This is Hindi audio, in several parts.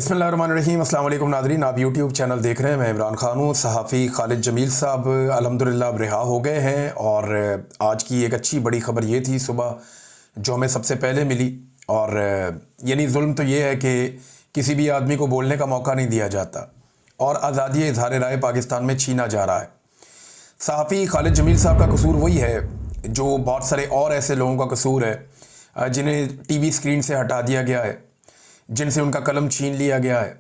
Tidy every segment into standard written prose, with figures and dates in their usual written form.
बिस्मिल्लाहिर्रहमानिर्रहीम। अस्सलाम वालेकुम नाज़रीन, आप यूट्यूब चैनल देख रहे हैं। मैं इमरान खान हूँ। सहाफ़ी खालिद जमील साहब अल्हम्दुलिल्लाह अब रिहा हो गए हैं और आज की एक अच्छी बड़ी ख़बर ये थी सुबह जो हमें सबसे पहले मिली। और यानी जुल्म तो ये है कि किसी भी आदमी को बोलने का मौका नहीं दिया जाता और आज़ादी इज़हार राय पाकिस्तान में छीना जा रहा है। सहाफ़ी खालिद जमील साहब का कसूर वही है जो बहुत सारे और ऐसे लोगों का कसूर है जिन्हें टीवी स्क्रीन से हटा दिया गया है, जिनसे उनका कलम छीन लिया गया है,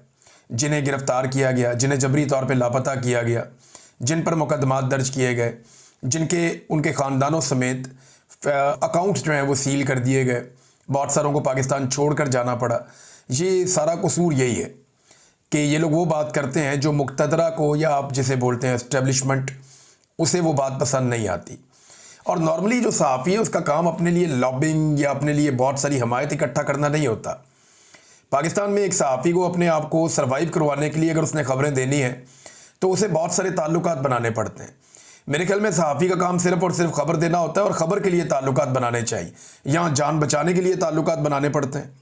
जिन्हें गिरफ़्तार किया गया, जिन्हें जबरी तौर पे लापता किया गया, जिन पर मुकदमात दर्ज किए गए, जिनके उनके ख़ानदानों समेत अकाउंट्स जो हैं वो सील कर दिए गए, बहुत सारों को पाकिस्तान छोड़कर जाना पड़ा। ये सारा कसूर यही है कि ये लोग वो बात करते हैं जो मुक़तदरा को, या आप जिसे बोलते हैं इस्टेब्लिशमेंट, उसे वो बात पसंद नहीं आती। और नॉर्मली जो सहाफ़ी है उसका काम अपने लिए लॉबिंग या अपने लिए बहुत सारी हमायत इकट्ठा करना नहीं होता। पाकिस्तान में एक सहाफ़ी को अपने आप को सर्वाइव करवाने के लिए अगर उसने ख़बरें देनी है तो उसे बहुत सारे ताल्लुकात बनाने पड़ते हैं। मेरे ख्याल में सहाफ़ी का काम सिर्फ़ और सिर्फ ख़बर देना होता है और ख़बर के लिए ताल्लुकात बनाने चाहिए, यहाँ जान बचाने के लिए ताल्लुकात बनाने पड़ते हैं।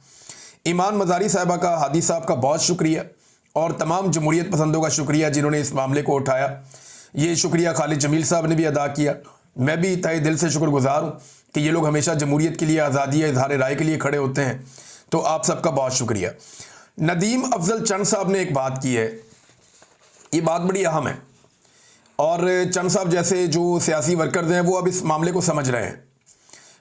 ईमान मज़ारी साहिबा का, हादी साहब का बहुत शुक्रिया और तमाम जमहूरियत पसंदों का शुक्रिया जिन्होंने इस मामले को उठाया। ये शुक्रिया खालिद जमील साहब ने भी अदा किया। मैं भी तहे दिल से शुक्रगुज़ार हूँ कि ये लोग हमेशा जमहूरियत के लिए, आज़ादी या इज़हार राय के लिए खड़े होते हैं। तो आप सबका बहुत शुक्रिया। नदीम अफजल चंद साहब ने एक बात की है, ये बात बड़ी अहम है और चंद साहब जैसे जो सियासी वर्कर्स हैं वो अब इस मामले को समझ रहे हैं।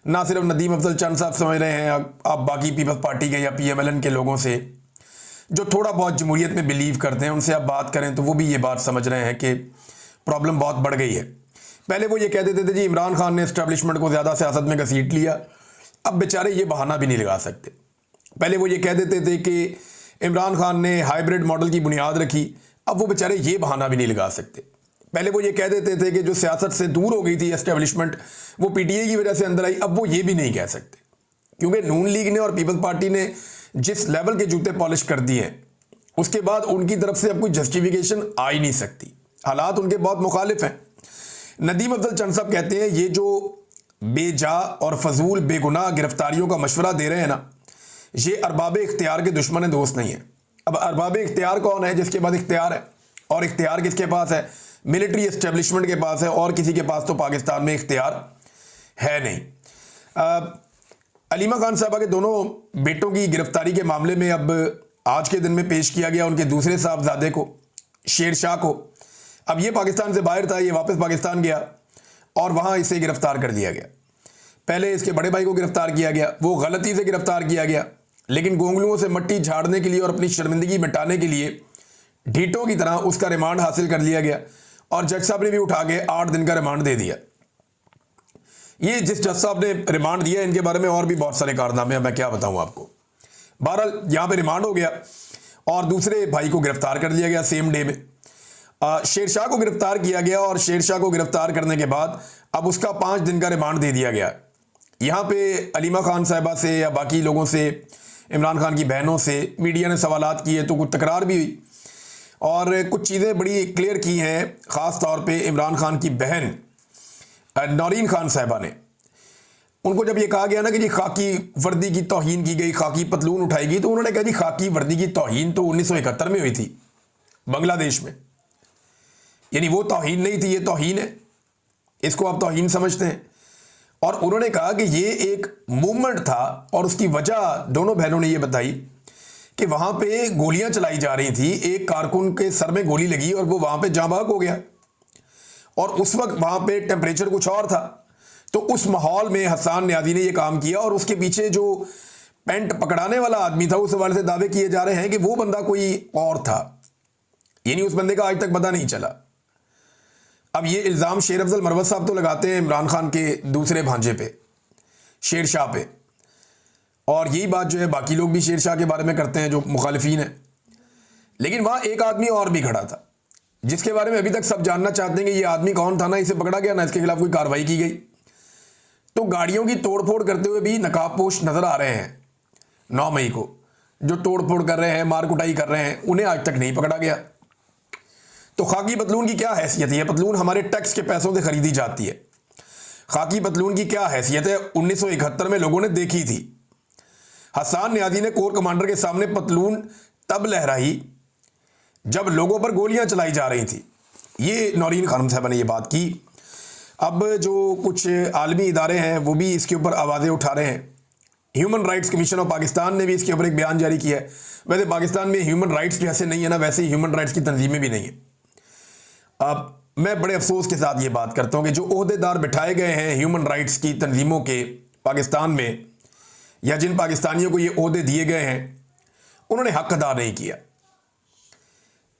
ना सिर्फ नदीम अफजल चंद साहब समझ रहे हैं, आप बाकी पीपल्स पार्टी के या PMLN के लोगों से जो थोड़ा बहुत जमहूरियत में बिलीव करते हैं उनसे आप बात करें तो वो भी ये बात समझ रहे हैं कि प्रॉब्लम बहुत बढ़ गई है। पहले वो ये कह देते थे जी इमरान खान ने इस्टेब्लिशमेंट को ज़्यादा सियासत में घसीट लिया, अब बेचारे ये बहाना भी नहीं लगा सकते। पहले वो ये कह देते थे कि इमरान खान ने हाइब्रिड मॉडल की बुनियाद रखी, अब वो बेचारे ये बहाना भी नहीं लगा सकते। पहले वो ये कह देते थे कि जो सियासत से दूर हो गई थी एस्टेब्लिशमेंट वो PTA की वजह से अंदर आई, अब वो ये भी नहीं कह सकते क्योंकि नून लीग ने और पीपल्स पार्टी ने जिस लेवल के जूते पॉलिश कर दिए हैं उसके बाद उनकी तरफ से अब कोई जस्टिफिकेशन आ ही नहीं सकती। हालात उनके बहुत मुखालिफ हैं। नदीम अफजल चंद साहब कहते हैं ये जो बेजा और फजूल बेगुनाह गिरफ्तारियों का मशवरा दे रहे हैं ना, ये अरबाब इख्तियार के दुश्मन दोस्त नहीं है। अब अरबाब इख्तियार कौन है? जिसके पास इख्तियार है, और इख्तियार किसके पास है? मिलिट्री एस्टेब्लिशमेंट के पास है, और किसी के पास तो पाकिस्तान में इख्तियार है नहीं। अलीमा खान साहबा के दोनों बेटों की गिरफ्तारी के मामले में अब आज के दिन में पेश किया गया उनके दूसरे साहबजादे को, शेर शाह को। अब ये पाकिस्तान से बाहर था, ये वापस पाकिस्तान गया और वहाँ इसे गिरफ्तार कर दिया गया। पहले इसके बड़े भाई को गिरफ्तार किया गया, वो गलती से गिरफ्तार किया गया, लेकिन गोंगलुओं से मट्टी झाड़ने के लिए और अपनी शर्मिंदगी मिटाने के लिए ढीठों की तरह उसका रिमांड हासिल कर लिया गया और जज साहब ने भी उठा के 8 दिन का रिमांड दे दिया। ये जिस जज साहब ने रिमांड दिया इनके बारे में और भी बहुत सारे कारनामे हैं, मैं क्या बताऊं आपको। बहरहाल यहाँ पे रिमांड हो गया और दूसरे भाई को गिरफ्तार कर लिया गया सेम डे में। शेरशाह को गिरफ्तार किया गया और शेरशाह को गिरफ्तार करने के बाद अब उसका 5 दिन का रिमांड दे दिया गया। यहाँ पे अलीमा खान साहिबा से या बाकी लोगों से, इमरान खान की बहनों से मीडिया ने सवालात किए तो कुछ तकरार भी हुई और कुछ चीज़ें बड़ी क्लियर की हैं। ख़ास तौर पे इमरान खान की बहन नौरीन खान साहिबा ने, उनको जब ये कहा गया ना कि जी खाकी वर्दी की तौहीन की गई, खाकी पतलून उठाई गई, तो उन्होंने कहा जी खाकी वर्दी की तौहीन तो 1971 में हुई थी बांग्लादेश में, यानी वो तौहीन नहीं थी, ये तौहीन है, इसको आप तौहीन समझते हैं। और उन्होंने कहा कि ये एक मूवमेंट था और उसकी वजह दोनों बहनों ने ये बताई कि वहाँ पे गोलियां चलाई जा रही थी, एक कारकुन के सर में गोली लगी और वो वहाँ पे जाँ बहक हो गया और उस वक्त वहाँ पे टेम्परेचर कुछ और था। तो उस माहौल में हसन न्याजी ने ये काम किया और उसके पीछे जो पेंट पकड़ाने वाला आदमी था उस हवाले से दावे किए जा रहे हैं कि वो बंदा कोई और था, यानी उस बंदे का आज तक पता नहीं चला। अब ये इल्ज़ाम शेर अफजल मरवत साहब तो लगाते हैं इमरान खान के दूसरे भांजे पे, शेर शाह पे, और यही बात जो है बाकी लोग भी शेर शाह के बारे में करते हैं जो मुखालिफिन हैं। लेकिन वहाँ एक आदमी और भी खड़ा था जिसके बारे में अभी तक सब जानना चाहते हैं कि ये आदमी कौन था। ना इसे पकड़ा गया, ना इसके खिलाफ कोई कार्रवाई की गई। तो गाड़ियों की तोड़फोड़ करते हुए भी नकाबपोश नजर आ रहे हैं 9 मई को, जो तोड़फोड़ कर रहे हैं, मार कुटाई कर रहे हैं, उन्हें आज तक नहीं पकड़ा गया। तो खाकी पतलून की क्या हैसियत है? पतलून हमारे टैक्स के पैसों से खरीदी जाती है। खाकी पतलून की क्या हैसियत है? 1971 में लोगों ने देखी थी। हसन न्याजी ने कोर कमांडर के सामने पतलून तब लहराई जब लोगों पर गोलियां चलाई जा रही थी। ये नौरीन खानम साहब ने ये बात की। अब जो कुछ आलमी इदारे हैं वो भी इसके ऊपर आवाज़ें उठा रहे हैं। Human rights commission of Pakistan ने भी इसके ऊपर एक बयान जारी किया है। वैसे पाकिस्तान में ह्यूमन राइट्स जैसे नहीं है ना, वैसे ही ह्यूमन राइट्स की तंजीमें भी नहीं है। अब मैं बड़े अफसोस के साथ ये बात करता हूँ कि जो ओहदेदार बिठाए गए हैं ह्यूमन राइट्स की तंजीमों के पाकिस्तान में, या जिन पाकिस्तानियों को ये ओहदे दिए गए हैं, उन्होंने हक अदा नहीं किया।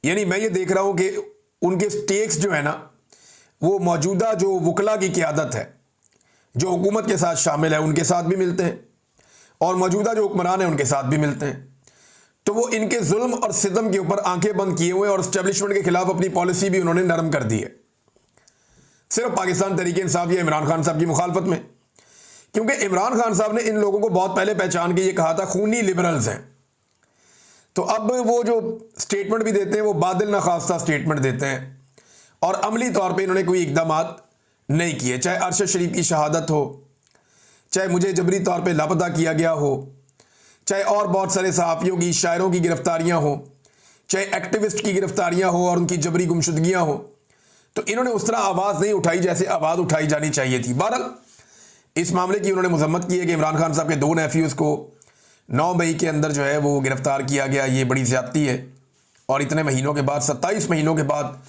यानी मैं ये देख रहा हूँ कि उनके स्टेक्स जो है ना, वो मौजूदा जो वकला की क़यादत है, जो हुकूमत के साथ शामिल है, उनके साथ भी मिलते हैं, और मौजूदा जो हुक्मरान हैं उनके साथ भी मिलते हैं। तो वो इनके जुल्म और सितम के ऊपर आंखें बंद किए हुए, और इस्टेब्लिशमेंट के खिलाफ अपनी पॉलिसी भी उन्होंने नरम कर दी है, सिर्फ पाकिस्तान तहरीक इंसाफ या इमरान खान साहब की मुखालफत में। क्योंकि इमरान खान साहब ने इन लोगों को बहुत पहले पहचान के ये कहा था खूनी लिबरल्स हैं। तो अब वो जो स्टेटमेंट भी देते हैं वो बादल नाखास्ता स्टेटमेंट देते हैं, और अमली तौर पे इन्होंने कोई इकदामात नहीं किए। चाहे अरशद शरीफ की शहादत हो, चाहे मुझे जबरी तौर पे लापता किया गया हो, चाहे और बहुत सारे सहाफ़ियों की, शायरों की गिरफ्तारियां हो, चाहे एक्टिविस्ट की गिरफ्तारियां हो और उनकी जबरी गुमशुदगियां हो, तो इन्होंने उस तरह आवाज़ नहीं उठाई जैसे आवाज़ उठाई जानी चाहिए थी। बहरहाल इस मामले की उन्होंने मजम्मत की है कि इमरान खान साहब के 2 नेफ्यूज़ को 9 मई के अंदर जो है वो गिरफ़्तार किया गया। ये बड़ी ज़्यादती है, और इतने महीनों के बाद, 27 महीनों के बाद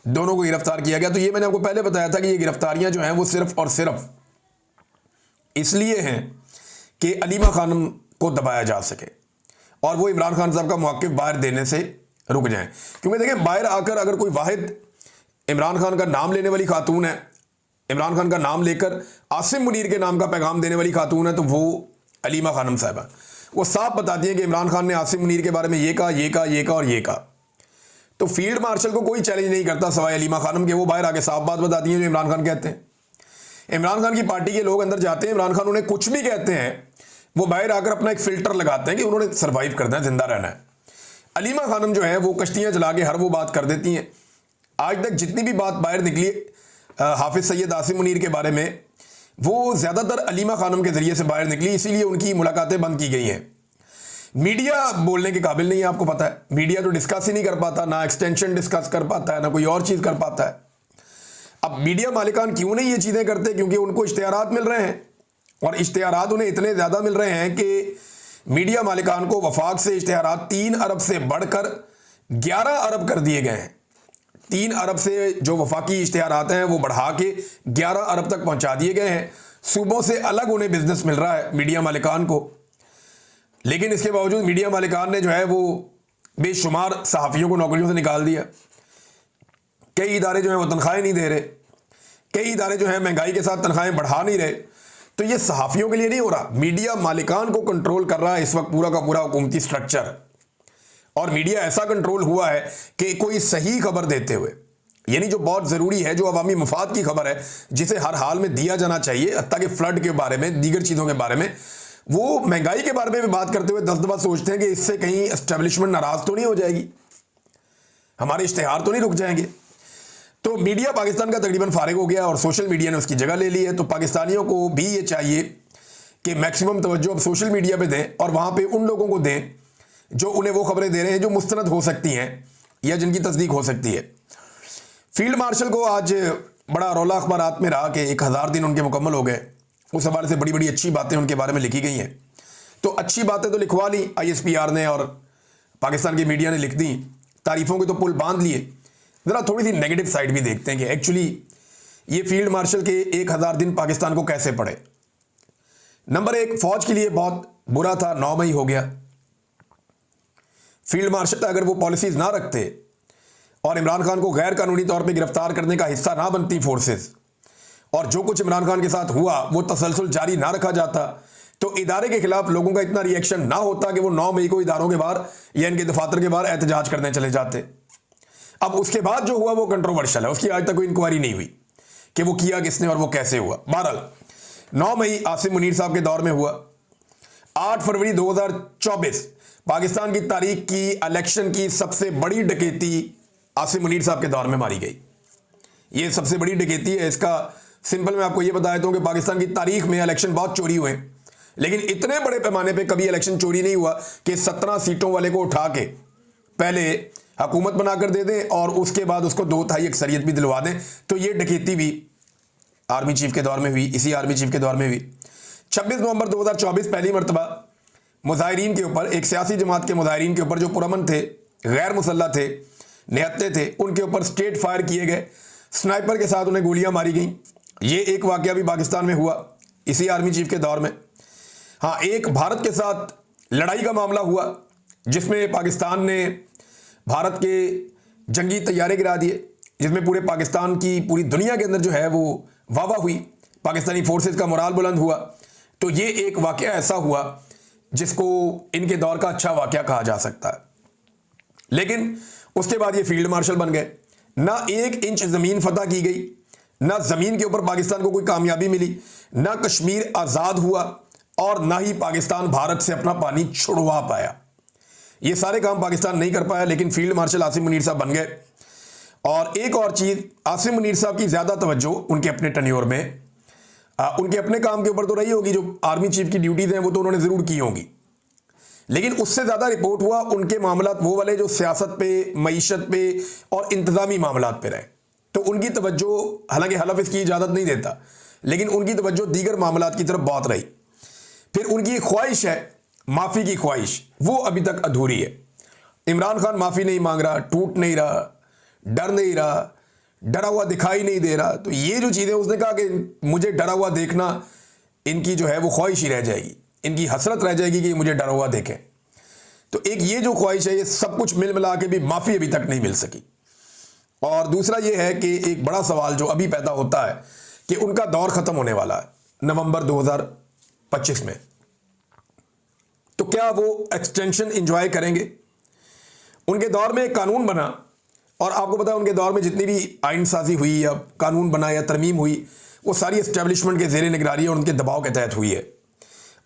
दोनों को गिरफ़्तार किया गया। तो ये मैंने आपको पहले बताया था कि ये गिरफ्तारियां जो हैं वो सिर्फ और सिर्फ इसलिए हैं कि अलीमा खानम को दबाया जा सके और वो इमरान खान साहब का मौक़िफ़ बाहर देने से रुक जाएं। क्योंकि देखें, बाहर आकर अगर कोई वाहिद इमरान खान का नाम लेने वाली खातून है, इमरान खान का नाम लेकर आसिम मुनीर के नाम का पैगाम देने वाली खातून है, तो वो अलीमा खानम साहबा। वो साफ बताती हैं कि इमरान खान ने आसिम मुनीर के बारे में ये कहा, ये कहा, ये कहा और ये कहा। तो फील्ड मार्शल को कोई चैलेंज नहीं करता सिवाय अलीमा खानम के। वो बाहर आके साफ बात बताती हैं जो इमरान खान कहते हैं। इमरान खान की पार्टी के लोग अंदर जाते हैं, इमरान खान उन्हें कुछ भी कहते हैं, वो बाहर आकर अपना एक फ़िल्टर लगाते हैं कि उन्होंने सर्वाइव करना है, जिंदा रहना है। अलीमा खानम जो है वो कश्तियाँ चला के हर वो बात कर देती हैं। आज तक जितनी भी बात बाहर निकली हाफिज़ सैयद आसिम मुनीर के बारे में, वो ज़्यादातर अलीमा खानम के ज़रिए से बाहर निकली, इसीलिए उनकी मुलाकातें बंद की गई हैं। मीडिया बोलने के काबिल नहीं है, आपको पता है। मीडिया तो डिस्कस ही नहीं कर पाता, ना एक्सटेंशन डिस्कस कर पाता है, ना कोई और चीज़ कर पाता है। अब मीडिया मालिकान क्यों नहीं ये चीज़ें करते? क्योंकि उनको इश्तिहारात मिल रहे हैं, और इश्तिहारात उन्हें इतने ज़्यादा मिल रहे हैं कि मीडिया मालिकान को वफाक से इश्तिहारात 3 अरब से बढ़कर 11 अरब कर दिए गए हैं। 3 अरब से जो वफाकी इश्तिहारात हैं वो बढ़ा के 11 अरब तक पहुंचा दिए गए हैं। सूबों से अलग उन्हें बिजनेस मिल रहा है मीडिया मालिकान को। लेकिन इसके बावजूद मीडिया मालिकान ने जो है वो बेशुमार सहाफ़ियों को नौकरियों से निकाल दिया। कई इदारे जो हैं वो तनख्वाहें नहीं दे रहे, कई इदारे जो हैं महंगाई के साथ तनख्वाहें बढ़ा नहीं रहे। तो ये सहाफ़ियों के लिए नहीं हो रहा, मीडिया मालिकान को कंट्रोल कर रहा है इस वक्त पूरा का पूरा हुकूमती स्ट्रक्चर। और मीडिया ऐसा कंट्रोल हुआ है कि कोई सही खबर देते हुए, यानी जो बहुत ज़रूरी है, जो अवामी मफाद की खबर है, जिसे हर हाल में दिया जाना चाहिए, हत्ता कि फ्लड के बारे में, दीगर चीज़ों के बारे में, वो महंगाई के बारे में भी बात करते हुए 10 दफ़ा सोचते हैं कि इससे कहीं एस्टेब्लिशमेंट नाराज़ तो नहीं हो जाएगी, हमारे इश्तिहार तो नहीं रुक जाएंगे। तो मीडिया पाकिस्तान का तकरीबन फारिग हो गया और सोशल मीडिया ने उसकी जगह ले ली है। तो पाकिस्तानियों को भी ये चाहिए कि मैक्सिमम तवज्जो अब सोशल मीडिया पे दें, और वहाँ पे उन लोगों को दें जो उन्हें वो खबरें दे रहे हैं जो मुस्तनद हो सकती हैं या जिनकी तस्दीक हो सकती है। फील्ड मार्शल को आज बड़ा रौला अखबारात में रहा कि 1000 दिन उनके मुकम्मल हो गए। उस हवाले से बड़ी बड़ी अच्छी बातें उनके बारे में लिखी गई हैं। तो अच्छी बातें तो लिखवा ली ISPR ने और पाकिस्तान की मीडिया ने लिख दी, तारीफ़ों के तो पुल बांध लिए। ज़रा थोड़ी सी नेगेटिव साइड भी देखते हैं कि एक्चुअली ये फील्ड मार्शल के 1000 दिन पाकिस्तान को कैसे पड़े। नंबर 1, फ़ौज के लिए बहुत बुरा था, 9 मई हो गया। फील्ड मार्शल अगर वो पॉलिसीज़ ना रखते और इमरान खान को गैर कानूनी तौर पे गिरफ्तार करने का हिस्सा ना बनती फोर्सेस, और जो कुछ इमरान खान के साथ हुआ वो तसलसल जारी ना रखा जाता, तो इदारे के खिलाफ लोगों का इतना रिएक्शन ना होता कि वो 9 मई को इदारों के बाहर या इनके दफातर के बाहर एहतजाज करने चले जाते। अब उसके बाद जो हुआ वो कंट्रोवर्शियल है, उसकी आज तक कोई इंक्वायरी नहीं हुई कि वो किया किसने और वो कैसे हुआ। बहरहाल 9 मई आसिम मुनीर साहब के दौर में हुआ। 8 फरवरी 2024 पाकिस्तान की तारीख की इलेक्शन की सबसे बड़ी डकैती आसिम मुनीर साहब के दौर में मारी गई। ये सबसे बड़ी डकैती है। इसका सिंपल मैं आपको ये बता देता हूँ कि पाकिस्तान की तारीख में इलेक्शन बहुत चोरी हुए, लेकिन इतने बड़े पैमाने पे कभी इलेक्शन चोरी नहीं हुआ कि 17 सीटों वाले को उठा के पहले हुकूमत बनाकर दे दें और उसके बाद उसको 2/3 अक्सरियत भी दिलवा दें। तो ये डकैती भी आर्मी चीफ के दौर में हुई, इसी आर्मी चीफ के दौर में हुई। 26 नवंबर 2024 पहली मरतबा मुजाहिरीन के ऊपर, एक सियासी जमात के मुजाहिरीन के ऊपर जो पुरअमन थे, गैर मुसल्लह थे, निहत्ते थे, उनके ऊपर स्ट्रेट फायर किए गए, स्नाइपर के साथ उन्हें गोलियां मारी गई। ये एक वाकया भी पाकिस्तान में हुआ इसी आर्मी चीफ के दौर में। हाँ, एक भारत के साथ लड़ाई का मामला हुआ जिसमें पाकिस्तान ने भारत के जंगी तैयारे गिरा दिए, जिसमें पूरे पाकिस्तान की, पूरी दुनिया के अंदर जो है वो वाह हुई, पाकिस्तानी फोर्सेस का मोराल बुलंद हुआ। तो ये एक वाकया ऐसा हुआ जिसको इनके दौर का अच्छा वाकया कहा जा सकता है। लेकिन उसके बाद ये फील्ड मार्शल बन गए। ना 1 इंच जमीन फतह की गई, ना जमीन के ऊपर पाकिस्तान को कोई कामयाबी मिली, ना कश्मीर आजाद हुआ और ना ही पाकिस्तान भारत से अपना पानी छुड़वा पाया। ये सारे काम पाकिस्तान नहीं कर पाया, लेकिन फील्ड मार्शल आसिम मुनीर साहब बन गए। और एक और चीज, आसिम मुनीर साहब की ज्यादा तवज्जो उनके अपने टेन्योर में उनके अपने काम के ऊपर तो रही होगी, जो आर्मी चीफ की ड्यूटीज हैं वो तो उन्होंने जरूर की होंगी, लेकिन उससे ज्यादा रिपोर्ट हुआ उनके मामलात वो वाले जो सियासत पे, मईशत पे और इंतजामी मामलात पे रहे। तो उनकी तवज्जो, हालांकि हलफ इसकी इजाजत नहीं देता, लेकिन उनकी तवज्जो दीगर मामलात की तरफ बहुत रही। फिर उनकी ख्वाहिश है, माफी की ख्वाहिश, वो अभी तक अधूरी है। इमरान खान माफी नहीं मांग रहा, टूट नहीं रहा, डर नहीं रहा, डरा हुआ दिखाई नहीं दे रहा। तो ये जो चीजें, उसने कहा कि मुझे डरा हुआ देखना इनकी जो है वो ख्वाहिश ही रह जाएगी, इनकी हसरत रह जाएगी कि मुझे डरा हुआ देखें। तो एक ये जो ख्वाहिश है, ये सब कुछ मिल मिला के भी माफी अभी तक नहीं मिल सकी। और दूसरा ये है कि एक बड़ा सवाल जो अभी पैदा होता है कि उनका दौर खत्म होने वाला है नवंबर 2025 में, तो क्या वो एक्सटेंशन एंजॉय करेंगे? उनके दौर में एक कानून बना, और आपको पता है उनके दौर में जितनी भी आइन साजी हुई या कानून बना या तरमीम हुई, वो सारी एस्टेब्लिशमेंट के ज़ेरे निगरानी और उनके दबाव के तहत हुई है।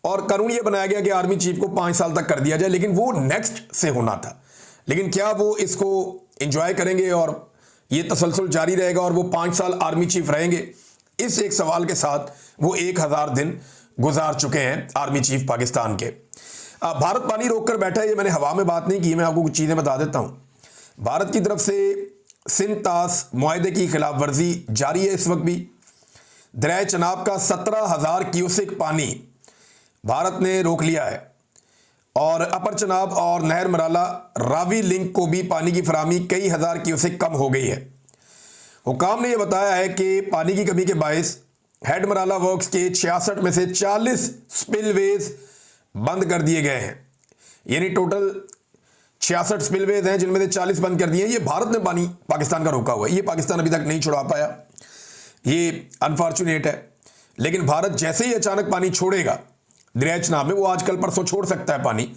और कानून ये बनाया गया कि आर्मी चीफ को 5 साल तक कर दिया जाए, लेकिन वो नेक्स्ट से होना था। लेकिन क्या वो इसको एंजॉय करेंगे और ये तसलसल जारी रहेगा और वो 5 साल आर्मी चीफ रहेंगे? इस एक सवाल के साथ वो 1000 दिन गुजार चुके हैं आर्मी चीफ पाकिस्तान के। भारत पानी रोक कर बैठा है, ये मैंने हवा में बात नहीं की, मैं आपको कुछ चीज़ें बता देता हूँ। भारत की तरफ से सिंध तास मुआहदे की खिलाफ वर्जी जारी है इस वक्त भी। दरिया चनाब का 17,000 क्यूसेक पानी भारत ने रोक लिया है, और अपर चनाब और नहर मराला रावी लिंक को भी पानी की फराहमी कई हज़ार क्यूसेक कम हो गई है। हुकाम ने यह बताया है कि पानी की कमी के बायस हेड मराला वर्क्स के 66 में से 40 स्पिलवेज बंद कर दिए गए हैं। यानी टोटल 66 स्पिलवेज हैं जिनमें से 40 बंद कर दिए हैं। ये भारत ने पानी पाकिस्तान का रोका हुआ है, ये पाकिस्तान अभी तक नहीं छुड़ा पाया, ये अनफॉर्चुनेट है। लेकिन भारत जैसे ही अचानक पानी छोड़ेगा दरिया चनाब में, वो आजकल परसों छोड़ सकता है पानी,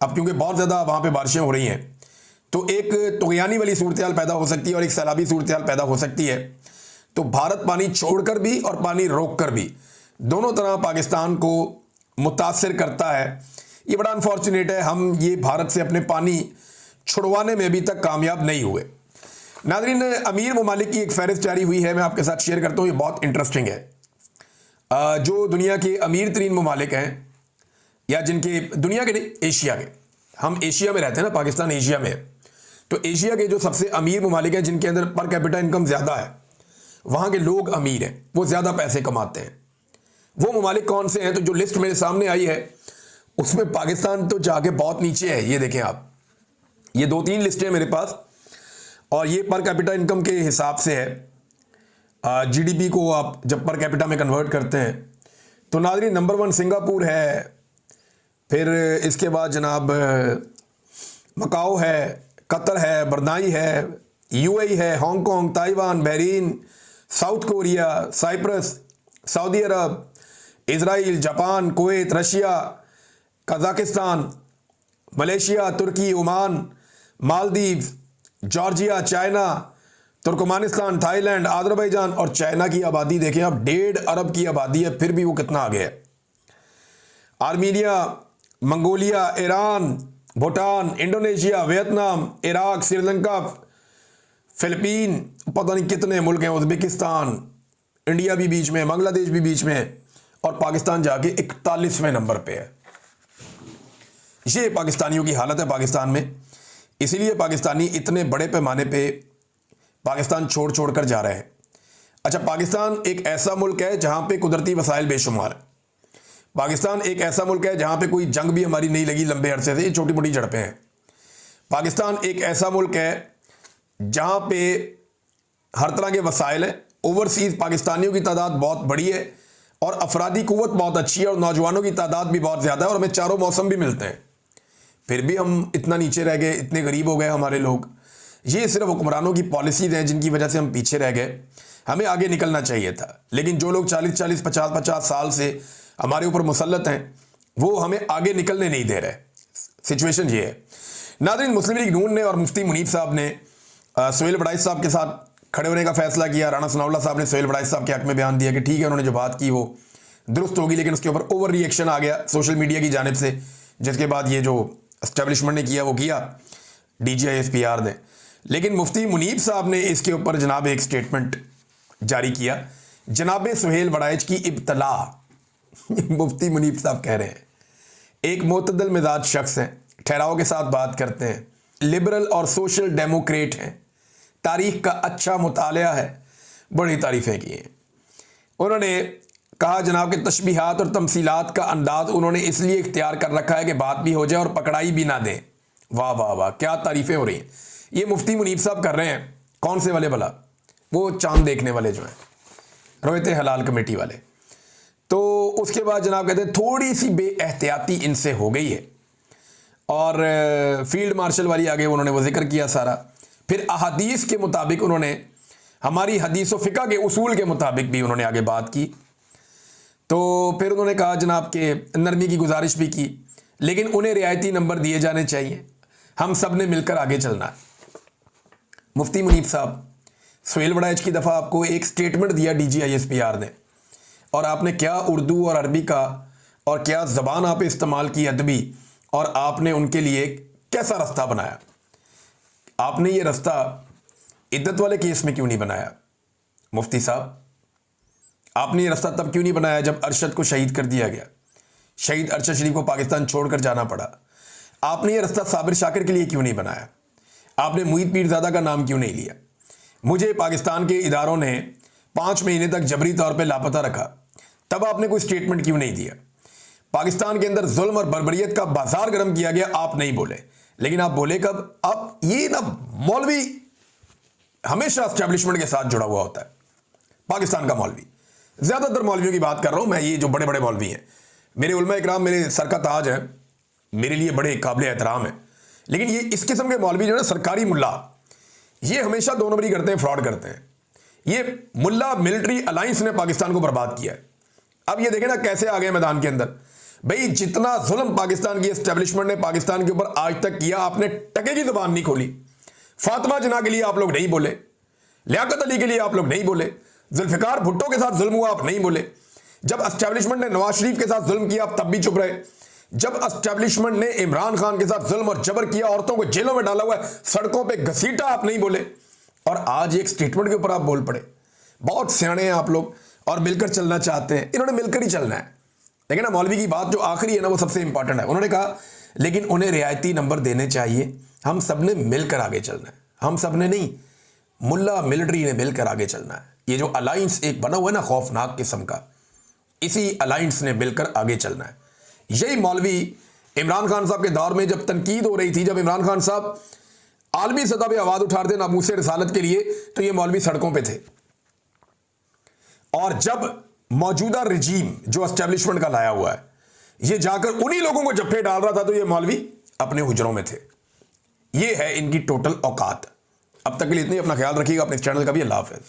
अब क्योंकि बहुत ज़्यादा वहाँ पे बारिशें हो रही हैं, तो एक तुगयानी वाली सूरत हाल पैदा हो सकती है और एक सैलाबी सूरत हाल पैदा हो सकती है। तो भारत पानी छोड़कर भी और पानी रोक कर भी दोनों तरह पाकिस्तान को मुतासर करता है। ये बड़ा अनफॉर्चुनेट है, हम ये भारत से अपने पानी छुड़वाने में अभी तक कामयाब नहीं हुए। नाज़रीन, अमीर ममालिक की एक फहरिस्त जारी हुई है, मैं आपके साथ शेयर करता हूँ, ये बहुत इंटरेस्टिंग है। जो दुनिया के अमीर तरीन ममालिक हैं, या जिनके, दुनिया के नहीं, एशिया के, हम एशिया में रहते हैं ना, पाकिस्तान एशिया में है, तो एशिया के जो सबसे अमीर ममालिक हैं जिनके अंदर पर कैपिटा इनकम ज़्यादा है, वहाँ के लोग अमीर हैं, वो ज़्यादा पैसे कमाते हैं। वो ममालिक कौन से हैं? तो जो लिस्ट मेरे सामने आई है उसमें पाकिस्तान तो जाके बहुत नीचे है। ये देखें आप, ये 2-3 लिस्टें मेरे पास, और ये पर कैपिटा इनकम के हिसाब से है। जीडीपी को आप जब पर कैपिटा में कन्वर्ट करते हैं तो नाज़रीन नंबर 1 सिंगापुर है, फिर इसके बाद जनाब मकाओ है, कतर है, ब्रुनेई है, यूएई है, Hong Kong, Taiwan, Bahrain, South Korea, Cyprus, Saudi Arab, Israel, Japan, Kuwait, Russia, Kazakhstan, Malaysia, Turkey, Oman, Maldives, Georgia, China, Turkmenistan, Thailand, Azerbaijan, और चाइना की आबादी देखें आप, 1.5 अरब की आबादी है, फिर भी वो कितना आगे है। Armenia, Mongolia, Iran, Bhutan, Indonesia, Vietnam, Iraq, Sri Lanka, Philippine, पता नहीं कितने मुल्क हैं, उज़्बेकिस्तान, इंडिया भी बीच में, बांग्लादेश भी बीच में, और पाकिस्तान जाके 41वें नंबर पे है। ये पाकिस्तानियों की हालत है पाकिस्तान में। इसीलिए पाकिस्तानी इतने बड़े पैमाने पे पाकिस्तान छोड़ छोड़ कर जा रहे हैं। अच्छा, पाकिस्तान एक ऐसा मुल्क है जहां पे कुदरती वसाइल बेशुमार है। पाकिस्तान एक ऐसा मुल्क है जहां पे कोई जंग भी हमारी नहीं लगी लंबे अरसे से, ये छोटी मोटी झड़पें हैं। पाकिस्तान एक ऐसा मुल्क है जहां पे हर तरह के वसाइल हैं। ओवरसीज पाकिस्तानियों की तादाद बहुत बड़ी है और अफरादी कुव्वत बहुत अच्छी है और नौजवानों की तादाद भी बहुत ज़्यादा है और हमें चारों मौसम भी मिलते हैं। फिर भी हम इतना नीचे रह गए, इतने गरीब हो गए हमारे लोग। ये सिर्फ हुक्मरानों की पॉलिसीज हैं जिनकी वजह से हम पीछे रह गए। हमें आगे निकलना चाहिए था, लेकिन जो लोग 40-40, 50-50 साल से हमारे ऊपर मुसल्लत हैं वो हमें आगे निकलने नहीं दे रहे। सिचुएशन ये है। नाज़रीन, मुस्लिम लीग नून ने और मुफ्ती मुनीब साहब ने सोहेल वड़ाइच साहब के साथ खड़े होने का फैसला किया। राणा सनाउल्लाह साहब ने सोहेल वड़ाइच साहब के हक में बयान दिया कि ठीक है, उन्होंने जो बात की वो दुरुस्त होगी, लेकिन उसके ऊपर ओवर रिएक्शन आ गया सोशल मीडिया की जानिब से, जिसके बाद ये जो एस्टेब्लिशमेंट ने किया वो किया DGISPR ने। लेकिन मुफ्ती मुनीब साहब ने इसके ऊपर जनाब एक स्टेटमेंट जारी किया। जनाब सोहेल वड़ाइच की इब्तला मुफ्ती मुनीब साहब कह रहे हैं, एक मोतदल मिजाज शख्स हैं, ठहराव के साथ बात करते हैं, लिबरल और सोशल डेमोक्रेट हैं, तारीख का अच्छा मुतालिया है, बड़ी तारीफ़ें की हैं। उन्होंने कहा जनाब के तशबीहात और तमसीलात का अंदाज उन्होंने इसलिए इख्तियार कर रखा है कि बात भी हो जाए और पकड़ाई भी ना दें। वाह वाह वाह, क्या तारीफ़ें हो रही हैं। ये मुफ्ती मुनीब साहब कर रहे हैं। कौन से वाले भला? वो चांद देखने वाले जो हैं, रोयत हलाल कमेटी वाले। तो उसके बाद जनाब कहते हैं थोड़ी सी बेएहतियाती इनसे हो गई है और फील्ड मार्शल वाली आगे उन्होंने वो जिक्र किया सारा। फिर अहादीस के मुताबिक उन्होंने हमारी हदीस व फ़िक़्ह के उसूल के मुताबिक भी उन्होंने आगे बात की। तो फिर उन्होंने कहा जनाब के नरमी की गुजारिश भी की, लेकिन उन्हें रियायती नंबर दिए जाने चाहिए, हम सब ने मिलकर आगे चलना है। मुफ्ती मुनीब साहब, सोहेल वड़ाइच की दफ़ा आपको एक स्टेटमेंट दिया DGISPR ने, और आपने क्या उर्दू और अरबी का और क्या ज़बान आप इस्तेमाल की अदबी, और आपने उनके लिए कैसा रास्ता बनाया। आपने ये रास्ता इद्दत वाले केस में क्यों नहीं बनाया? मुफ्ती साहब, आपने ये रास्ता तब क्यों नहीं बनाया जब अरशद को शहीद कर दिया गया, शहीद अरशद शरीफ को पाकिस्तान छोड़कर जाना पड़ा? आपने ये रास्ता साबिर शाकिर के लिए क्यों नहीं बनाया? आपने मुईद पीरज़ादा का नाम क्यों नहीं लिया? मुझे पाकिस्तान के इदारों ने 5 महीने तक जबरी तौर पे लापता रखा, तब आपने कोई स्टेटमेंट क्यों नहीं दिया? पाकिस्तान के अंदर जुल्म और बर्बरियत का बाजार गर्म किया गया, आप नहीं बोले। लेकिन आप बोले कब? आप ये ना, मौलवी हमेशा एस्टेब्लिशमेंट के साथ जुड़ा हुआ होता है। पाकिस्तान का मौलवी, ज़्यादातर मौलवियों की बात कर रहा हूँ मैं, ये जो बड़े बड़े मौलवी हैं, मेरे उलमा इकराम मेरे सर का ताज है, मेरे लिए बड़े काबिल एहतराम है। लेकिन ये इस किस्म के मौलवी जो है सरकारी मुल्ला, ये हमेशा 2 नंबरी करते हैं, फ्रॉड करते हैं। ये मुल्ला मिलिट्री अलायंस ने पाकिस्तान को बर्बाद किया है। अब ये देखें ना कैसे आ गए मैदान के अंदर। भाई, जितना जुल्म पाकिस्तान की एस्टेब्लिशमेंट ने पाकिस्तान के ऊपर आज तक किया, आपने टके की जुबान नहीं खोली। फातिमा जिन्ना के लिए आप लोग नहीं बोले, लियाकत अली के लिए आप लोग नहीं बोले, जुल्फिकार भुट्टो के साथ जुल्म हुआ आप नहीं बोले। जब एस्टेब्लिशमेंट ने नवाज शरीफ के साथ जुल्म किया आप तब भी चुप रहे। जब एस्टेब्लिशमेंट ने इमरान खान के साथ जुल्म और जबर किया, औरतों को जेलों में डाला हुआ है, सड़कों पे घसीटा, आप नहीं बोले। और आज एक स्टेटमेंट के ऊपर आप बोल पड़े। बहुत सियाने हैं आप लोग और मिलकर चलना चाहते हैं, इन्होंने मिलकर ही चलना है। लेकिन ना, मौलवी की बात जो आखिरी है ना, वो सबसे इंपॉर्टेंट है। उन्होंने कहा लेकिन उन्हें रियायती नंबर देने चाहिए, हम सब ने मिलकर आगे चलना है। हम सब ने नहीं, मुल्ला मिलिट्री ने मिलकर आगे चलना है। ये जो अलायंस एक बना हुआ है ना खौफनाक किस्म का, इसी अलायंस ने मिलकर आगे चलना है। यही मौलवी इमरान खान साहब के दौर में जब तनकीद हो रही थी, जब इमरान खान साहब आलमी सतह पर आवाज उठा रहे थे नामूस रिसालत के लिए, तो ये मौलवी सड़कों पे थे। और जब मौजूदा रिजीम जो एस्टेब्लिशमेंट का लाया हुआ है, ये जाकर उन्हीं लोगों को जफ्फे डाल रहा था, तो ये मौलवी अपने हुजरों में थे। ये है इनकी टोटल औकात। अब तक के लिए इतनी, अपना ख्याल रखिएगा, अपने चैनल का भी। अल्लाह हाफ़िज़।